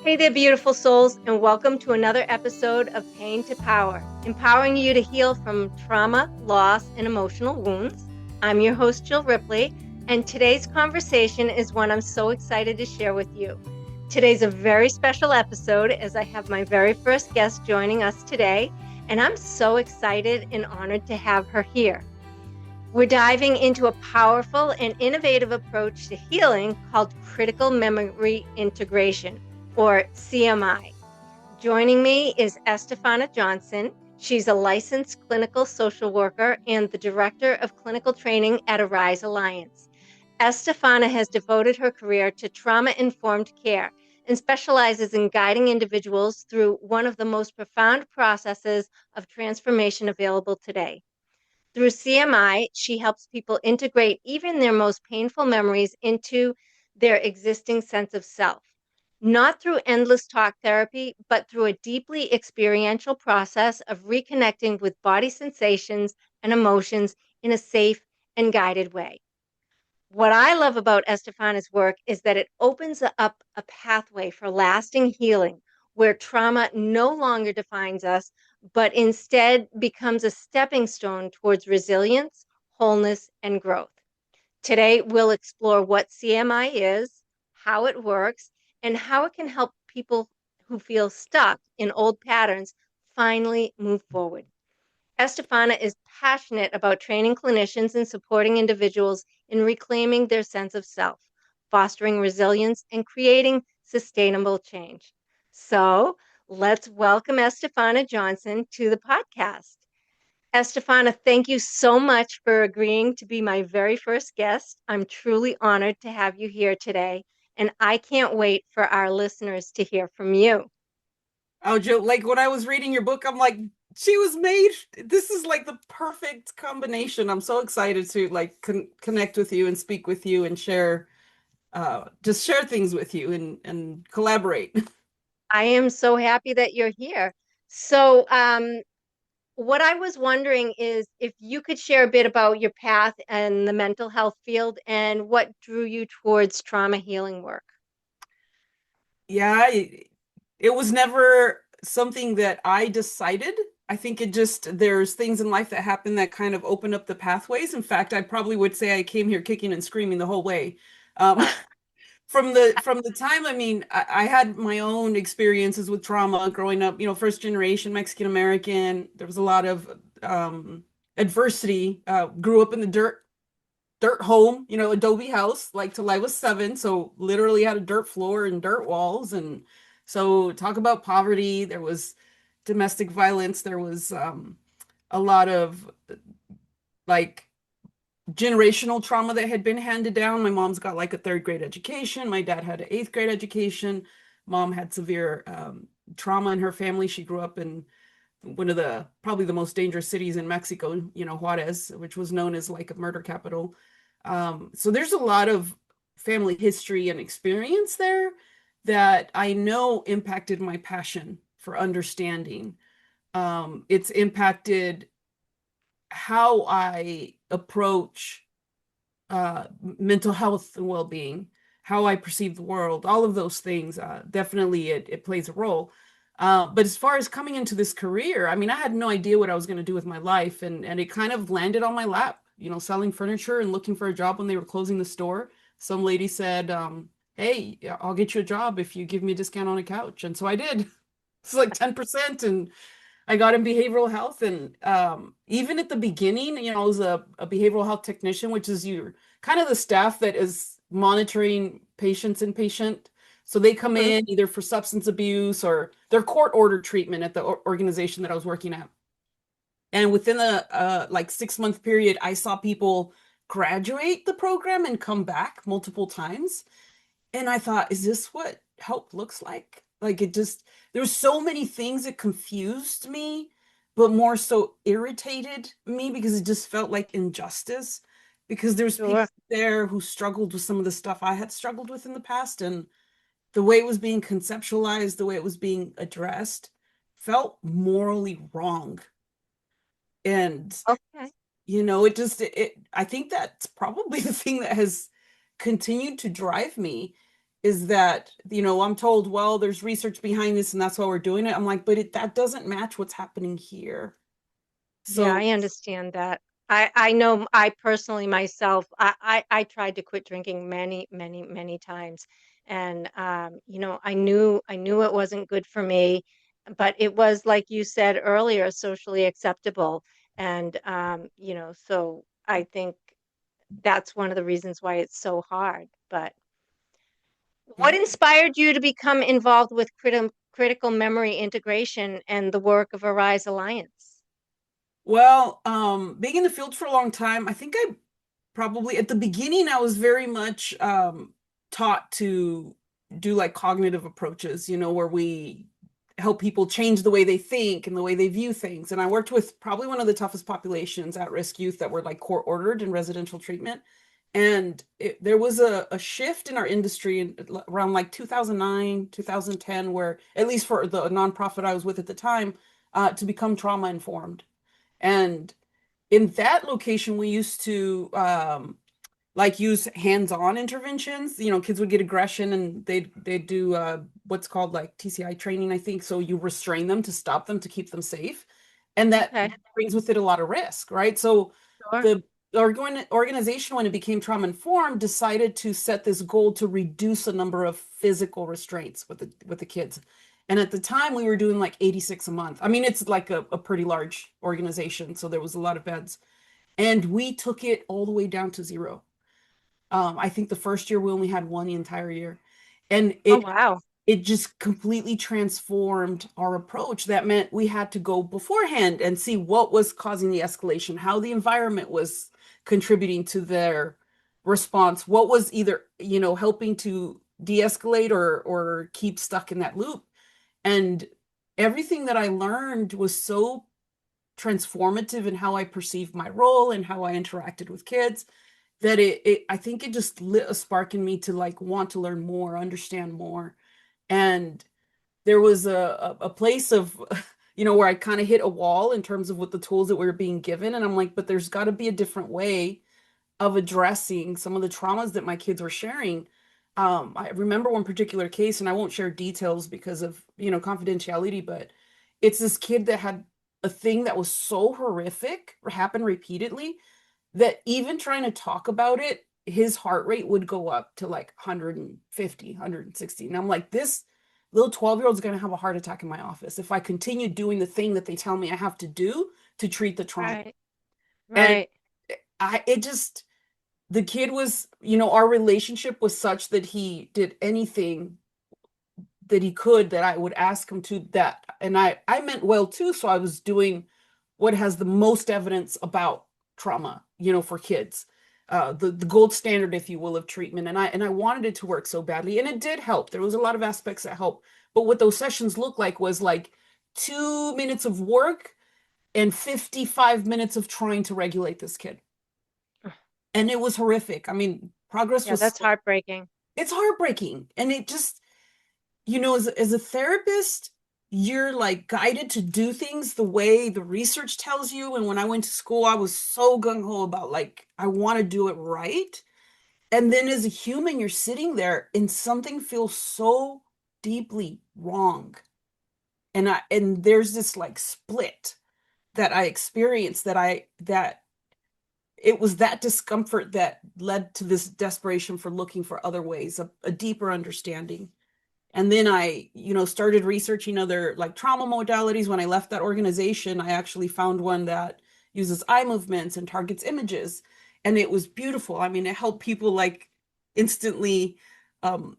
Hey there, beautiful souls, and welcome to another episode of Pain to Power, empowering you to heal from trauma, loss, and emotional wounds. I'm your host, Jill Ripley, and today's conversation is one I'm so excited to share with you. Today's a very special episode as I have my very first guest joining us today, and I'm so excited and honored to have her here. We're diving into a powerful and innovative approach to healing called critical memory integration, or CMI. Joining me is Estefana Johnson. She's a licensed clinical social worker and the director of clinical training at Arise Alliance. Estefana has devoted her career to trauma-informed care and specializes in guiding individuals through one of the most profound processes of transformation available today. Through CMI, she helps people integrate even their most painful memories into their existing sense of self, not through endless talk therapy, but through a deeply experiential process of reconnecting with body sensations and emotions in a safe and guided way. What I love about Estefana's work is that it opens up a pathway for lasting healing where trauma no longer defines us, but instead becomes a stepping stone towards resilience, wholeness, and growth. Today, we'll explore what CMI is, how it works, and how it can help people who feel stuck in old patterns finally move forward. Estefana is passionate about training clinicians and supporting individuals in reclaiming their sense of self, fostering resilience, and creating sustainable change. So let's welcome Estefana Johnson to the podcast. Estefana, thank you so much for agreeing to be my very first guest. I'm truly honored to have you here today, and I can't wait for our listeners to hear from you. Oh, Joe, like when I was reading your book, I'm like, she was made. This is like the perfect combination. I'm so excited to like connect with you and speak with you and share, just share things with you and collaborate. I am so happy that you're here. So, what I was wondering is if you could share a bit about your path and the mental health field and what drew you towards trauma healing work. Yeah, it was never something that I decided. I think it just there's things in life that happen that kind of open up the pathways. In fact, I probably would say I came here kicking and screaming the whole way. Um, from the time, I mean, I had my own experiences with trauma growing up, first generation Mexican American. There was a lot of adversity. Grew up in the dirt home, adobe house, like till I was 7. So literally had a dirt floor and dirt walls. And so talk about poverty. There was domestic violence. There was a lot of like generational trauma that had been handed down. My mom's got like a third grade education. My dad had an eighth grade education. Mom had severe trauma in her family. She grew up in one of the probably the most dangerous cities in Mexico, Juarez, which was known as like a murder capital. So there's a lot of family history and experience there that I know impacted my passion for understanding. It's impacted how I approach mental health and well-being, how I perceive the world, all of those things. Definitely it plays a role. But as far as coming into this career, I mean, I had no idea what I was going to do with my life, and it kind of landed on my lap, selling furniture and looking for a job when they were closing the store. Some lady said, hey, I'll get you a job if you give me a discount on a couch. And so I did. It's like 10%. And I got in behavioral health, and even at the beginning, I was a behavioral health technician, which is your kind of the staff that is monitoring patients inpatient. So they come Mhm. in either for substance abuse or their court order treatment at the organization that I was working at. And within a like 6 month period, I saw people graduate the program and come back multiple times. And I thought, is this what help looks like? Like it just, there were so many things that confused me, but more so irritated me because it just felt like injustice. Because there's Sure. people there who struggled with some of the stuff I had struggled with in the past, and the way it was being conceptualized, the way it was being addressed, felt morally wrong. And Okay. it I think that's probably the thing that has continued to drive me is that, I'm told, well, there's research behind this and that's why we're doing it. I'm like, but that doesn't match what's happening here. Yeah, So, I understand that. I know I personally myself, I tried to quit drinking many, many, many times. And I knew it wasn't good for me, but it was like you said earlier, socially acceptable. And so I think that's one of the reasons why it's so hard. But what yeah. inspired you to become involved with critical memory integration and the work of Arise Alliance? Well, being in the field for a long time, I think I probably at the beginning I was very much taught to do like cognitive approaches, where we help people change the way they think and the way they view things. And I worked with probably one of the toughest populations, at-risk youth that were like court ordered in residential treatment. And there was a shift in our industry around like 2009, 2010, where at least for the nonprofit I was with at the time, to become trauma informed. And in that location, we used to like use hands-on interventions. Kids would get aggression and they'd do what's called like TCI training, I think. So you restrain them to stop them to keep them safe. And that Okay, brings with it a lot of risk, right? So sure. the organization, when it became trauma informed, decided to set this goal to reduce the number of physical restraints with the kids. And at the time, we were doing like 86 a month. I mean, it's like a pretty large organization, so there was a lot of beds. And we took it all the way down to zero. I think the first year we only had one the entire year. And Oh, it wow. it just completely transformed our approach. That meant we had to go beforehand and see what was causing the escalation, how the environment was contributing to their response, what was either, helping to de-escalate or keep stuck in that loop. And everything that I learned was so transformative in how I perceived my role and how I interacted with kids that I think it just lit a spark in me to like want to learn more, understand more. And there was a place of where I kind of hit a wall in terms of what the tools that we were being given. And I'm like, but there's got to be a different way of addressing some of the traumas that my kids were sharing. I remember one particular case, and I won't share details because of, confidentiality, but it's this kid that had a thing that was so horrific, happen repeatedly, that even trying to talk about it, his heart rate would go up to like 150, 160. And I'm like, this little 12-year-old is going to have a heart attack in my office if I continue doing the thing that they tell me I have to do to treat the trauma. Right, And right. it just, the kid was, our relationship was such that he did anything that he could that I would ask him to that. And I meant well too. So I was doing what has the most evidence about trauma, for kids. The gold standard, if you will, of treatment. And I wanted it to work so badly. And it did help. There was a lot of aspects that helped. But what those sessions looked like was like 2 minutes of work and 55 minutes of trying to regulate this kid. Ugh, And it was horrific. I mean, progress yeah, was that's heartbreaking. it's heartbreaking. And it just, as a therapist, you're like guided to do things the way the research tells you. And when I went to school, I was so gung-ho about like, I want to do it right. And then as a human, you're sitting there and something feels so deeply wrong. And there's this like split that I experienced that it was that discomfort that led to this desperation for looking for other ways, a deeper understanding. And then I, started researching other like trauma modalities. When I left that organization, I actually found one that uses eye movements and targets images. And it was beautiful. I mean, it helped people like instantly um,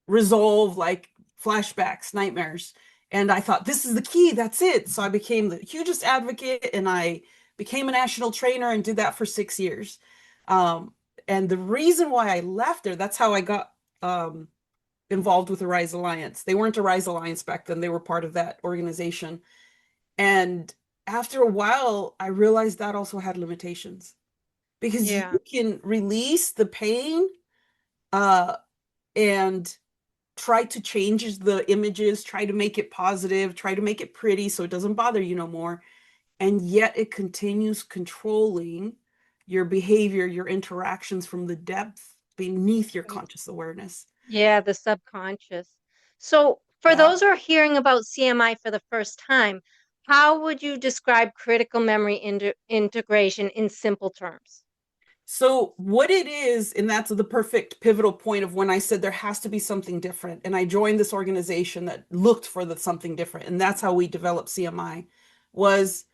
resolve like flashbacks, nightmares. And I thought, this is the key. That's it. So I became the hugest advocate and I became a national trainer and did that for 6 years. Um, and the reason why I left there, that's how I got involved with the Rise Alliance. They weren't a Rise Alliance back then, they were part of that organization. And after a while, I realized that also had limitations because you Yeah, can release the pain uh, and try to change the images, try to make it positive, try to make it pretty so it doesn't bother you no more. And yet it continues controlling your behavior, your interactions from the depth beneath your right. conscious awareness. Yeah, the subconscious. So, for Yeah. those who are hearing about CMI for the first time, how would you describe critical memory integration in simple terms? So what it is, and that's the perfect pivotal point of when I said there has to be something different. And I joined this organization that looked for the something different. And that's how we developed CMI, was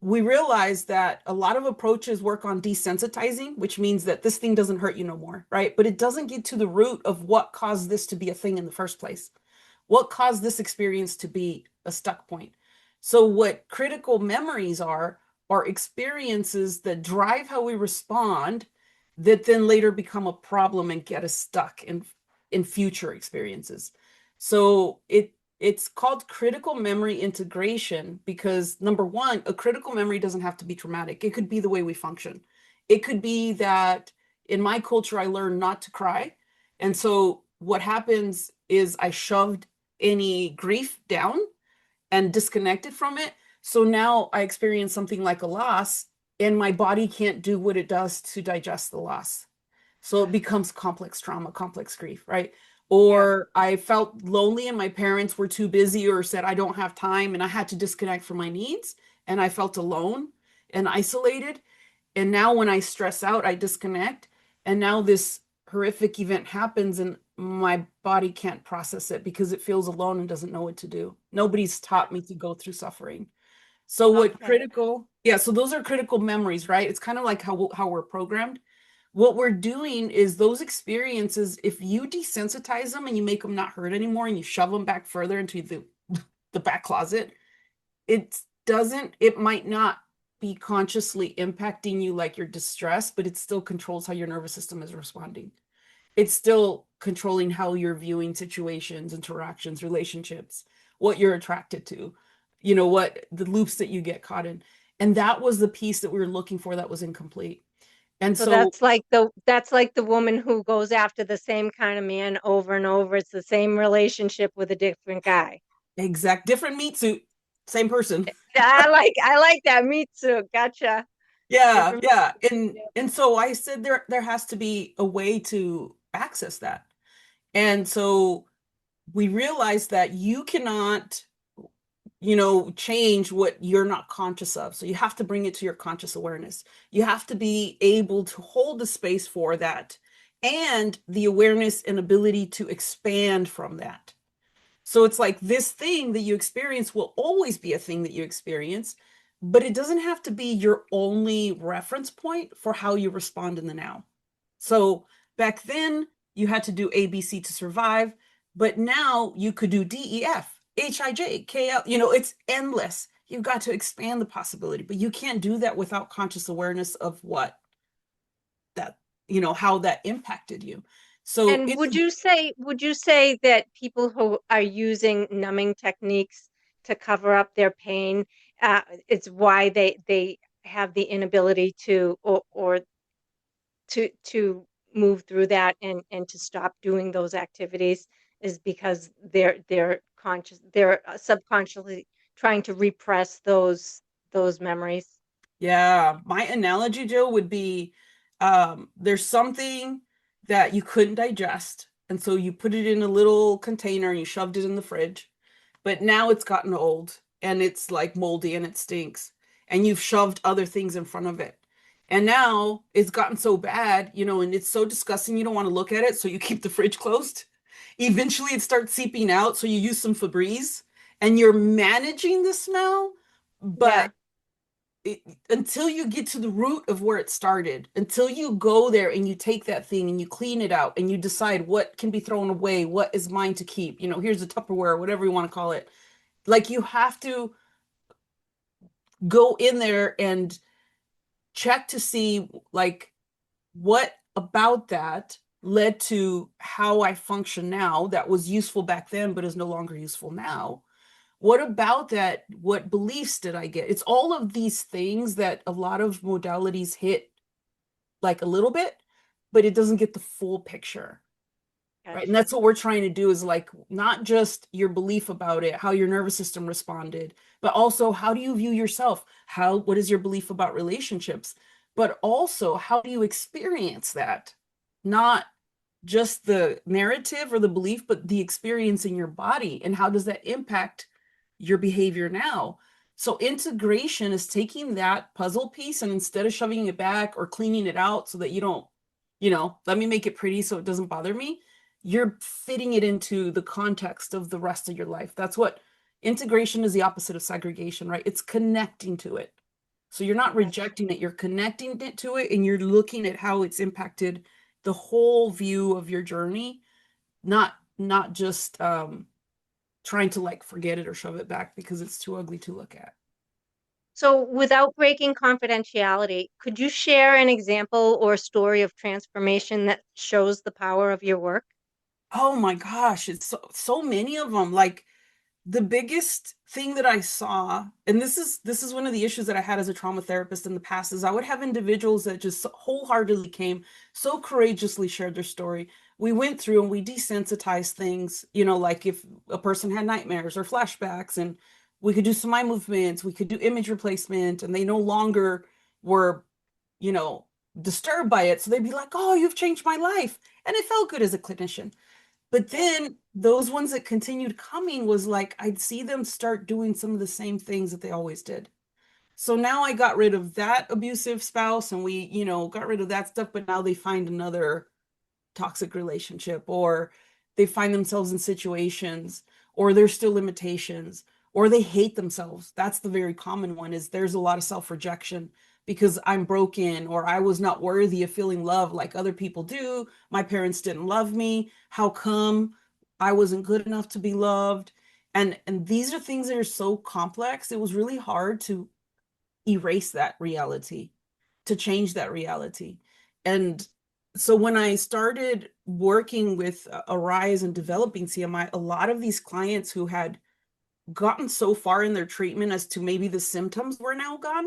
we realized that a lot of approaches work on desensitizing, which means that this thing doesn't hurt you no more, right? But it doesn't get to the root of what caused this to be a thing in the first place. What caused this experience to be a stuck point? So what critical memories are experiences that drive how we respond that then later become a problem and get us stuck in future experiences. So it's called critical memory integration because number one, a critical memory doesn't have to be traumatic. It could be the way we function. It could be that in my culture, I learned not to cry. And so what happens is I shoved any grief down and disconnected from it. So now I experience something like a loss, and my body can't do what it does to digest the loss. So it Gotcha. becomes complex trauma, complex grief, right? Yeah. Or I felt lonely and my parents were too busy or said, I don't have time, and I had to disconnect from my needs. And I felt alone and isolated. And now when I stress out, I disconnect. And now this horrific event happens and my body can't process it because it feels alone and doesn't know what to do. Nobody's taught me to go through suffering. So what Okay. critical, yeah, so those are critical memories, right? It's kind of like how we're programmed. What we're doing is those experiences, if you desensitize them and you make them not hurt anymore and you shove them back further into the back closet, it doesn't, it might not be consciously impacting you like you're distressed, but it still controls how your nervous system is responding. It's still controlling how you're viewing situations, interactions, relationships, what you're attracted to, what the loops that you get caught in. And that was the piece that we were looking for that was incomplete. And So so, that's like the woman who goes after the same kind of man over and over. It's the same relationship with a different guy. exact different meat suit, same person. I like that. Me too. Gotcha. Yeah, Different. yeah. And so I said there has to be a way to access that. And so we realized that you cannot, change what you're not conscious of. So you have to bring it to your conscious awareness. You have to be able to hold the space for that and the awareness and ability to expand from that. So it's like this thing that you experience will always be a thing that you experience, but it doesn't have to be your only reference point for how you respond in the now. So back then you had to do ABC to survive, but now you could do DEF, HIJ, KL, it's endless. You've got to expand the possibility, but you can't do that without conscious awareness of what that, how that impacted you. So And it's would you say that people who are using numbing techniques to cover up their pain, it's why they have the inability to or to move through that and to stop doing those activities is because they're subconsciously trying to repress those memories. Yeah, my analogy, Jill, would be there's something that you couldn't digest. And so you put it in a little container and you shoved it in the fridge. But now it's gotten old and it's like moldy and it stinks. And you've shoved other things in front of it. And now it's gotten so bad, and it's so disgusting you don't want to look at it. So you keep the fridge closed. Eventually it starts seeping out. So you use some Febreze and you're managing the smell, but Yeah. it, until you get to the root of where it started, until you go there and you take that thing and you clean it out and you decide what can be thrown away, what is mine to keep, here's a Tupperware, whatever you want to call it. Like you have to go in there and check to see like what about that led to how I function now that was useful back then but is no longer useful now. What about that? What beliefs did I get? It's all of these things that a lot of modalities hit like a little bit, but it doesn't get the full picture. Right. And Gotcha. that's what we're trying to do is like not just your belief about it, how your nervous system responded, but also how do you view yourself? What is your belief about relationships? But also how do you experience that? Not just the narrative or the belief, but the experience in your body. And how does that impact your behavior now? So integration is taking that puzzle piece and instead of shoving it back or cleaning it out so that you don't, let me make it pretty so it doesn't bother me, you're fitting it into the context of the rest of your life. That's what integration is, the opposite of segregation, right? It's connecting to it. So you're not Right. rejecting it, you're connecting it to it, and you're looking at how it's impacted the whole view of your journey, not just trying to like forget it or shove it back because it's too ugly to look at. So, without breaking confidentiality, could you share an example or story of transformation that shows the power of your work? Oh my gosh, it's so many of them. Like the biggest thing that I saw, and this is one of the issues that I had as a trauma therapist in the past, is I would have individuals that just wholeheartedly came, so courageously shared their story. We went through and we desensitized things, like if a person had nightmares or flashbacks, and we could do some eye movements, we could do image replacement, and they no longer were, you know, disturbed by it. So they'd be like, "Oh, you've changed my life." And it felt good as a clinician. But Yeah. then those ones that continued coming was like I'd see them start doing some of the same things that they always did. So now I got rid of that abusive spouse and we, got rid of that stuff, but now they find another toxic relationship, or they find themselves in situations, or there's still limitations, or they hate themselves. That's the very common one, is there's a lot of self-rejection because I'm broken, or I was not worthy of feeling love like other people do. My parents didn't love me. How come I wasn't good enough to be loved? And these are things that are so complex. It was really hard to erase that reality, to change that reality. And so when I started working with Arise and developing CMI, a lot of these clients who had gotten so far in their treatment as to maybe the symptoms were now gone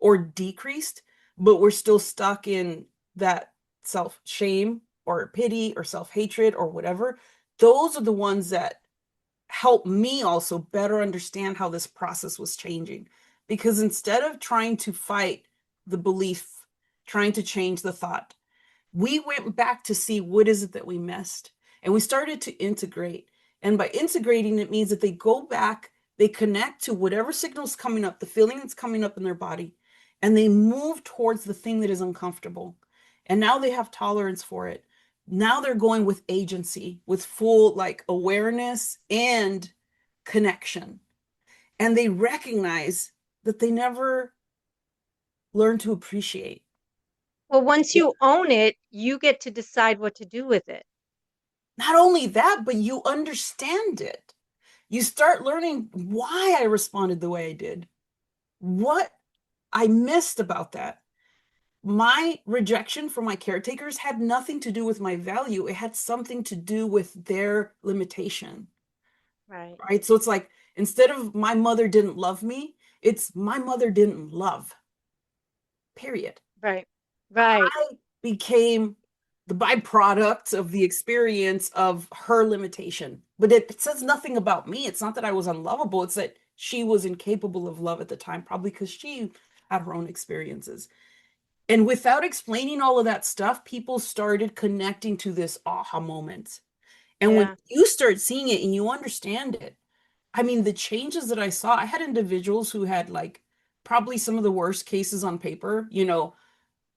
or decreased, but we're still stuck in that self shame or pity or self hatred or whatever. Those are the ones that help me also better understand how this process was changing. Because instead of trying to fight the belief, trying to change the thought, we went back to see what is it that we missed. And we started to integrate. And by integrating, it means that they go back, they connect to whatever signal's coming up, the feeling that's coming up in their body, and they move towards the thing that is uncomfortable. And now they have tolerance for it. Now they're going with agency, with full like awareness and connection. And they recognize that they never learned to appreciate. Well, once you own it, you get to decide what to do with it. Not only that, but you understand it. You start learning why I responded the way I did, what I missed about that. My rejection from my caretakers had nothing to do with my value. It had something to do with their limitation, Right. right? So it's like instead of my mother didn't love me, it's my mother didn't love, period. Right. Right. I became the byproduct of the experience of her limitation. But it says nothing about me. It's not that I was unlovable, it's that she was incapable of love at the time, probably because she had her own experiences. And without explaining all of that stuff, people started connecting to this aha moment. And when Yeah. you start seeing it and you understand it, I mean, the changes that I saw, I had individuals who had like probably some of the worst cases on paper,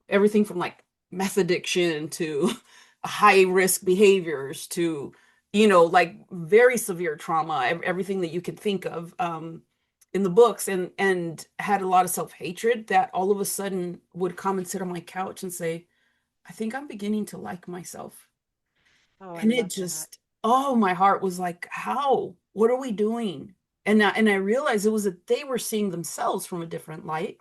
everything from like meth addiction to high risk behaviors to like very severe trauma, everything that you can think of in the books, and had a lot of self-hatred that all of a sudden would come and sit on my couch and say, I think I'm beginning to like myself. Oh, I And it love that. just, oh, my heart was like, how, what are we doing? And I realized it was that they were seeing themselves from a different light.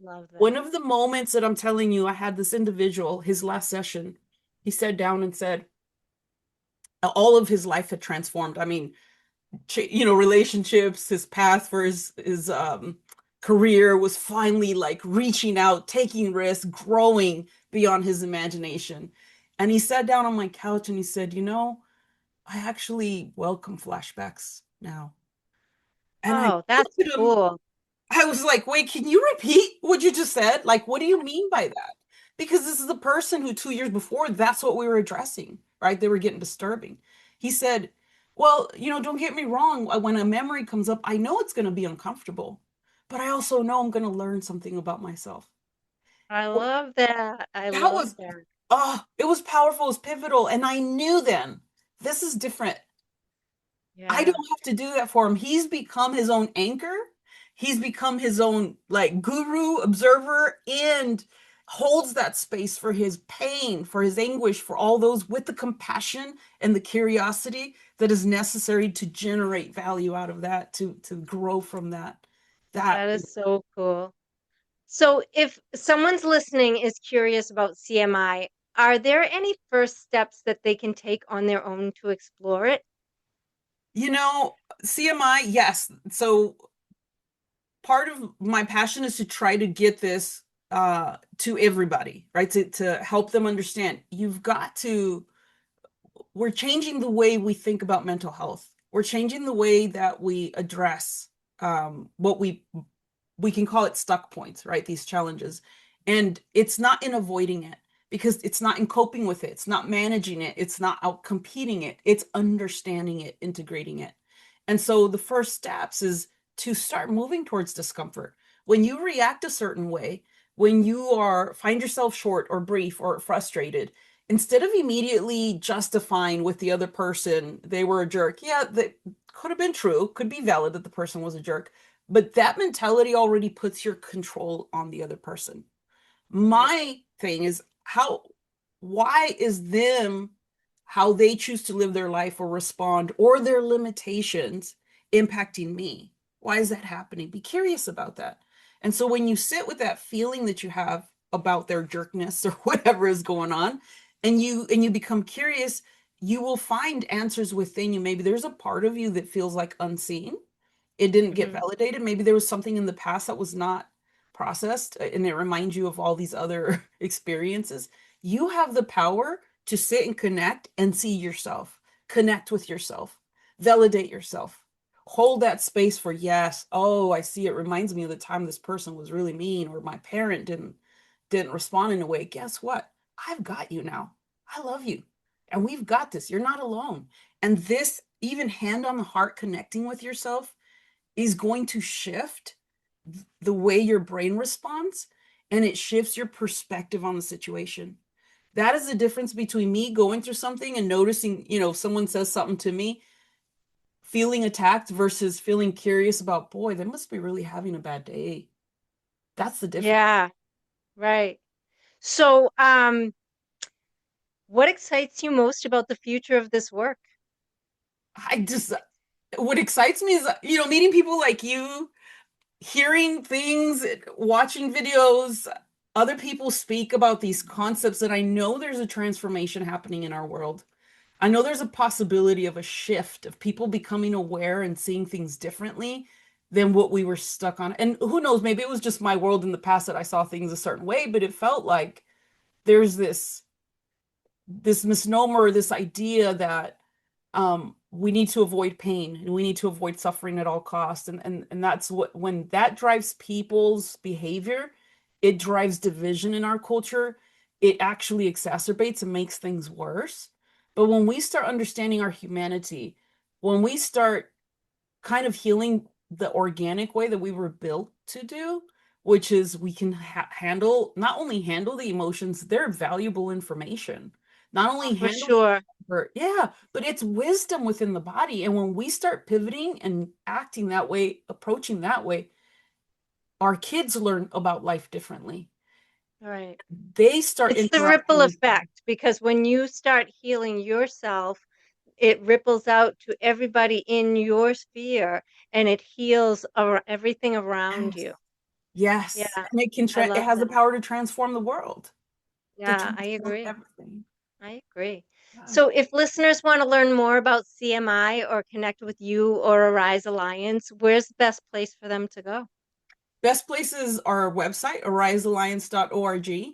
Love One that. of the moments that I'm telling you, I had this individual, his last session, he sat down and said all of his life had transformed. I mean, relationships, his path for his career was finally like reaching out, taking risks, growing beyond his imagination. And he sat down on my couch and he said, I actually welcome flashbacks now. And I Oh, looked that's at him, cool. I was like, wait, can you repeat what you just said? Like, what do you mean by that? because this is a person who 2 years before, that's what we were addressing, right? They were getting disturbing. He said, well, don't get me wrong. When a memory comes up, I know it's going to be uncomfortable, but I also know I'm going to learn something about myself. I love that. I That love was, that. it was powerful, it was pivotal. And I knew then this is different. I Yeah, don't have to do that for him. He's become his own anchor. He's become his own like guru, observer, and holds that space for his pain, for his anguish, for all those with the compassion and the curiosity that is necessary to generate value out of that, to grow from that. That that is so cool. So, if someone's listening is curious about CMI, are there any first steps that they can take on their own to explore it? you know, CMI, yes. So part of my passion is to try to get this to everybody, right? To help them understand. We're changing the way we think about mental health. We're changing the way that we address what we can call it stuck points, right? These challenges. And it's not in avoiding it because it's not in coping with it. It's not managing it. It's not out competing it. It's understanding it, integrating it. And so the first steps is to start moving towards discomfort. When you react a certain way, when you find yourself short or brief or frustrated, instead of immediately justifying with the other person, they were a jerk. Yeah, that could have been true, could be valid that the person was a jerk, but that mentality already puts your control on the other person. Right. My thing is why is them, how they choose to live their life or respond or their limitations impacting me? Why is that happening? Be curious about that. And so when you sit with that feeling that you have about their jerkness or whatever is going on, and you become curious, you will find answers within you. Maybe there's a part of you that feels like unseen, it didn't get Hmm. validated. Maybe there was something in the past that was not processed, and it reminds you of all these other experiences. You have the power to sit and connect and see yourself, connect with yourself, validate yourself, hold that space for, yes, oh, I see, it reminds me of the time this person was really mean, or my parent didn't respond in a way. Guess what? I've got you now. I love you. And we've got this. You're not alone. And this, even hand on the heart, connecting with yourself is going to shift the way your brain responds, and it shifts your perspective on the situation. That is the difference between me going through something and noticing, someone says something to me, feeling attacked versus feeling curious about, boy, they must be really having a bad day. That's the difference. Yeah, right. So, what excites you most about the future of this work? I just, what excites me is, meeting people like you, hearing things, watching videos, other people speak about these concepts, that I know there's a transformation happening in our world. I know there's a possibility of a shift of people becoming aware and seeing things differently than what we were stuck on. And who knows, maybe it was just my world in the past that I saw things a certain way, but it felt like there's this misnomer, this idea that we need to avoid pain and we need to avoid suffering at all costs. And that's what, when that drives people's behavior, it drives division in our culture. It actually exacerbates and makes things worse. But when we start understanding our humanity, when we start kind of healing the organic way that we were built to do, which is we can handle, not only handle the emotions, they're valuable information. Not Oh, only for handle sure. yeah, but it's wisdom within the body. And when we start pivoting and acting that way, approaching that way, our kids learn about life differently. All right. They start It's the ripple interacting with, effect because when you start healing yourself, it ripples out to everybody in your sphere and it heals everything around yes, you. yes, Yeah, and I it love has the that. power to transform the world, to Yeah, I transform agree. everything. I agree. Yeah. So, if listeners want to learn more about CMI or connect with you or Arise Alliance, where's the best place for them to go? Best places are our website, arisealliance.org.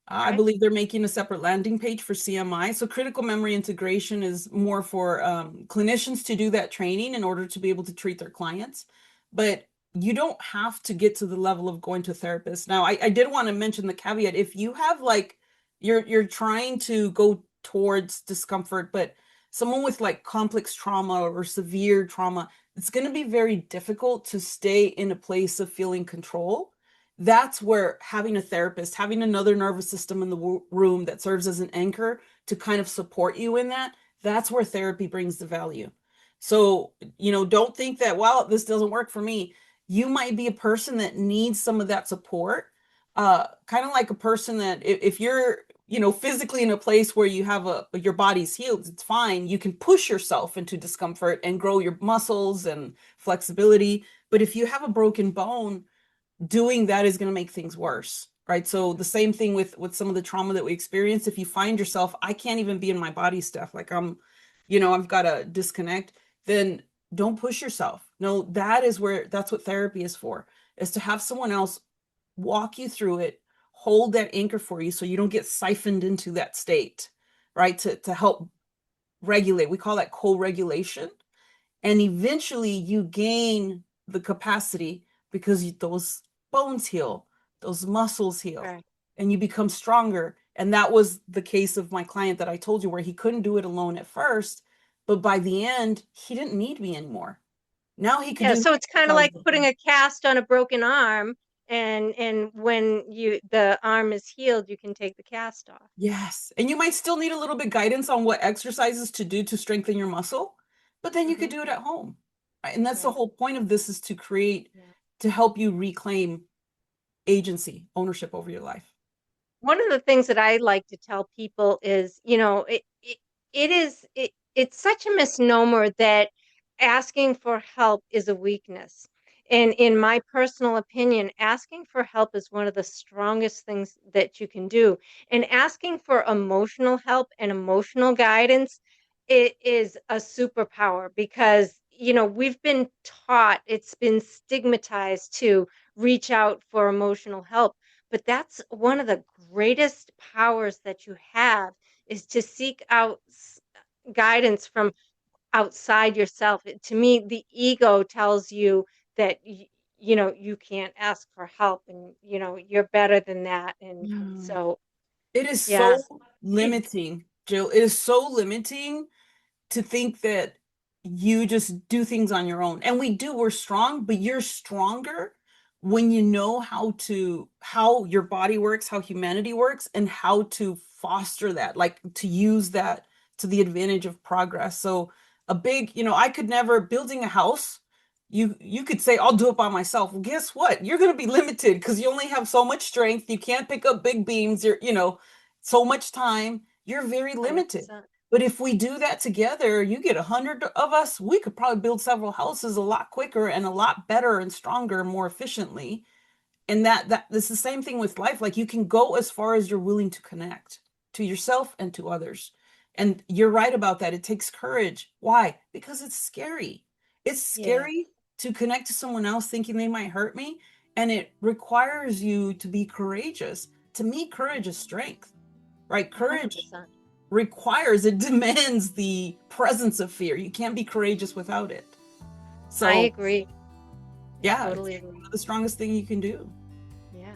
I Okay. believe they're making a separate landing page for CMI. So critical memory integration is more for clinicians to do that training in order to be able to treat their clients. But you don't have to get to the level of going to a therapist. Now, I did want to mention the caveat. If you have like you're trying to go towards discomfort, but someone with like complex trauma or severe trauma, it's going to be very difficult to stay in a place of feeling control. That's where having a therapist, having another nervous system in the room that serves as an anchor to kind of support you in that, that's where therapy brings the value. So, don't think that, well, this doesn't work for me. You might be a person that needs some of that support. Kind of like a person that if you're, physically in a place where you have your body's healed, it's fine. You can push yourself into discomfort and grow your muscles and flexibility. But if you have a broken bone, doing that is going to make things worse, right? So the same thing with some of the trauma that we experience. If you find yourself, I can't even be in my body stuff, like I've got to disconnect, then don't push yourself. No, that's what therapy is for, is to have someone else walk you through it, hold that anchor for you so you don't get siphoned into that state, right? To help regulate. We call that co-regulation. And eventually you gain the capacity because those bones heal, those muscles heal, Right. and you become stronger. And that was the case of my client that I told you, where he couldn't do it alone at first, but by the end, he didn't need me anymore. Now he could Yeah, do so it's kind of like exercises. putting a cast on a broken arm, and when the arm is healed, you can take the cast off. Yes. And you might still need a little bit guidance on what exercises to do to strengthen your muscle, but then you could Hmm. do it at home. Right? And that's the Right. whole point of this, is to create, Yeah. to help you reclaim agency, ownership over your life. One of the things that I like to tell people is, it's such a misnomer that asking for help is a weakness. And in my personal opinion, asking for help is one of the strongest things that you can do. And asking for emotional help and emotional guidance, it is a superpower because, we've been taught, it's been stigmatized to reach out for emotional help, but that's one of the greatest powers that you have, is to seek out guidance from outside yourself. To me, the ego tells you that you can't ask for help, and you're better than that. And Yeah. so It is yeah. so limiting, Jill. It is so limiting to think that you just do things on your own. And we do, we're strong, but you're stronger when you know how your body works, how humanity works, and how to foster that, like to use that to the advantage of progress. So a big, I could never building a house. You could say, I'll do it by myself. Well, guess what? You're going to be limited because you only have so much strength. You can't pick up big beams. So much time. You're very limited. 100%. But if we do that together, you get 100 of us, we could probably build several houses a lot quicker and a lot better and stronger and more efficiently. And that it's the same thing with life. Like, you can go as far as you're willing to connect to yourself and to others. And you're right about that. It takes courage. Why? Because it's scary. It's Yeah. scary to connect to someone else thinking they might hurt me. And it requires you to be courageous. To me, courage is strength, right? Courage 100%. it demands the presence of fear. You can't be courageous without it. I So agree. I yeah, it's totally agree. the strongest thing you can do. Yeah.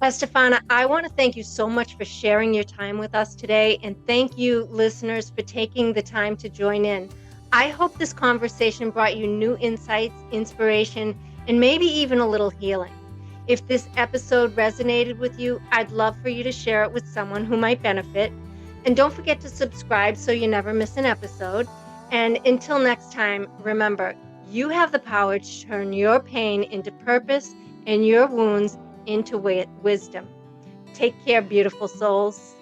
Estefana, I want to thank you so much for sharing your time with us today. And thank you, listeners, for taking the time to join in. I hope this conversation brought you new insights, inspiration, and maybe even a little healing. If this episode resonated with you, I'd love for you to share it with someone who might benefit. And don't forget to subscribe so you never miss an episode. And until next time, remember, you have the power to turn your pain into purpose and your wounds into wisdom. Take care, beautiful souls.